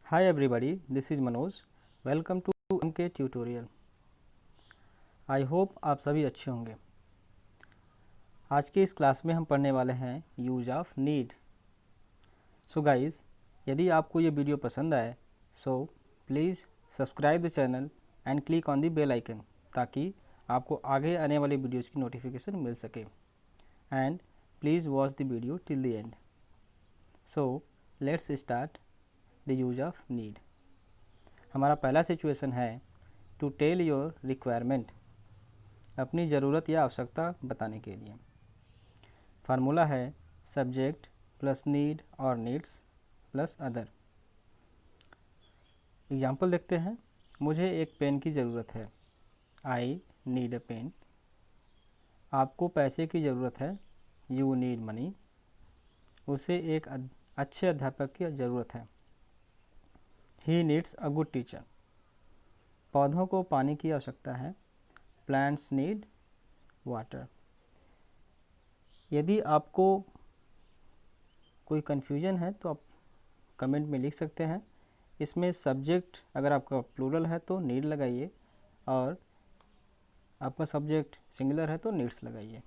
Hi everybody, this is Manoj. Welcome to MK tutorial. I hope आप सभी अच्छे होंगे। आज के इस क्लास में हम पढ़ने वाले हैं use of need. So guys, यदि आपको ये वीडियो पसंद आए so please subscribe the channel and click on the bell icon ताकि आपको आगे आने वाले वीडियोज़ की नोटिफिकेशन मिल सके। And please watch the video till the end. So let's start the use of need. हमारा पहला सिचुएशन है टू टेल योर रिक्वायरमेंट, अपनी ज़रूरत या आवश्यकता बताने के लिए। फार्मूला है सब्जेक्ट प्लस नीड और नीड्स प्लस अदर। एग्जाम्पल देखते हैं। मुझे एक पेन की ज़रूरत है, आई नीड अ पेन। आपको पैसे की ज़रूरत है, यू नीड मनी। उसे एक अच्छे अध्यापक की ज़रूरत है, he needs a good teacher. पौधों को पानी की आवश्यकता है, प्लांट्स नीड वाटर। यदि आपको कोई कन्फ्यूजन है तो आप कमेंट में लिख सकते हैं। इसमें सब्जेक्ट अगर आपका प्लूरल है तो नीड लगाइए, और आपका सब्जेक्ट सिंगुलर है तो नीड्स लगाइए।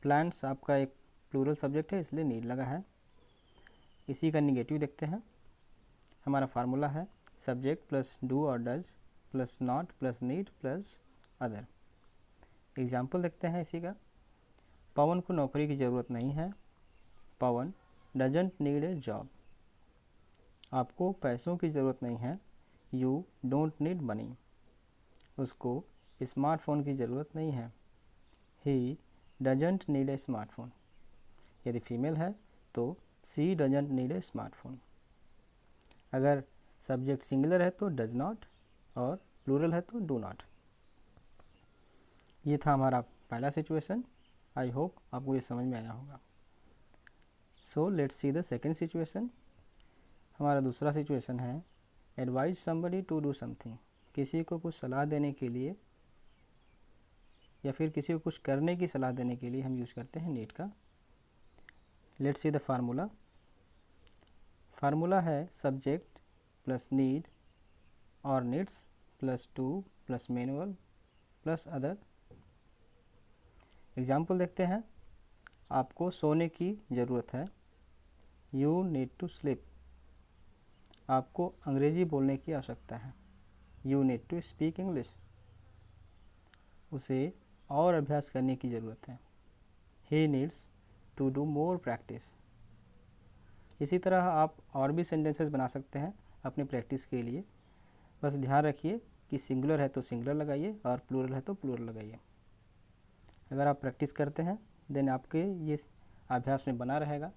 प्लांट्स आपका एक प्लूरल सब्जेक्ट है इसलिए नीड लगा है। इसी का निगेटिव देखते हैं। हमारा फार्मूला है सब्जेक्ट प्लस डू और does plus not plus need plus other. Example देखते हैं इसी का। पवन को नौकरी की ज़रूरत नहीं है, पवन डजंट नीड ए जॉब। आपको पैसों की ज़रूरत नहीं है, यू डोंट नीड मनी। उसको स्मार्टफोन की ज़रूरत नहीं है, he doesn't need a smartphone. यदि फीमेल है तो she doesn't need a smartphone. अगर सब्जेक्ट सिंगुलर है तो डज नॉट और प्लूरल है तो डू नॉट। ये था हमारा पहला सिचुएशन। आई होप आपको ये समझ में आया होगा। So let's see the second situation. हमारा दूसरा सिचुएशन है advise somebody to do something. किसी को कुछ सलाह देने के लिए या फिर किसी को कुछ करने की सलाह देने के लिए हम यूज़ करते हैं नीड का। Let's see the formula. Formula है सब्जेक्ट प्लस नीड और needs plus two plus manual plus other. Example देखते हैं। आपको सोने की ज़रूरत है, यू नीड टू स्लीप। आपको अंग्रेज़ी बोलने की आवश्यकता है, you need to speak English. उसे और अभ्यास करने की ज़रूरत है, he needs to do more practice. इसी तरह आप और भी सेंटेंसेस बना सकते हैं अपनी प्रैक्टिस के लिए। बस ध्यान रखिए कि सिंगुलर है तो सिंगुलर लगाइए और प्लूरल है तो प्लूरल लगाइए। अगर आप प्रैक्टिस करते हैं देन आपके ये अभ्यास में बना रहेगा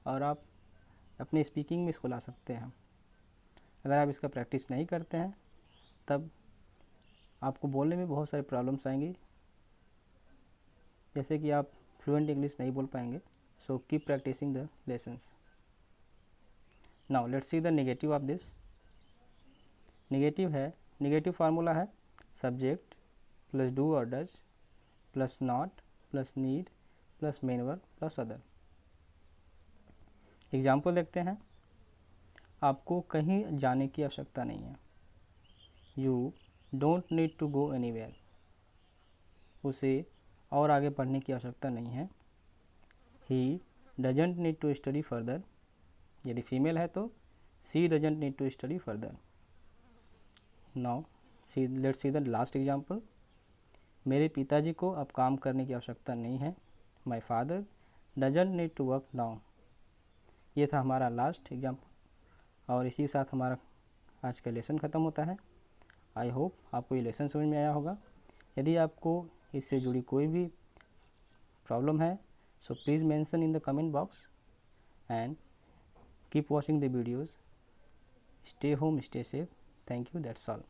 और आप अपनी स्पीकिंग में इसको ला सकते हैं। अगर आप इसका प्रैक्टिस नहीं करते हैं तब आपको बोलने में बहुत सारी प्रॉब्लम्स आएंगी, जैसे कि आप फ्लुएंट इंग्लिश नहीं बोल पाएंगे। So keep practicing the lessons. Now let's see the negative of this. Negative formula है सब्जेक्ट प्लस डू और does plus not plus need plus manual plus other. Example देखते हैं। आपको कहीं जाने की आवश्यकता नहीं है, you don't need to go anywhere. उसे और आगे पढ़ने की आवश्यकता नहीं है, he doesn't need to study further. यदि फीमेल है तो she doesn't need to study further. Now let's see the last example. मेरे पिताजी को अब काम करने की आवश्यकता नहीं है, my father doesn't need to work now. ये था हमारा लास्ट एग्जाम्पल और इसी के साथ हमारा आज का लेसन ख़त्म होता है। आई होप आपको ये लेसन समझ में आया होगा। यदि आपको इससे जुड़ी कोई भी प्रॉब्लम है so please mention in the comment box and keep watching the videos. Stay home, stay safe. Thank you, that's all.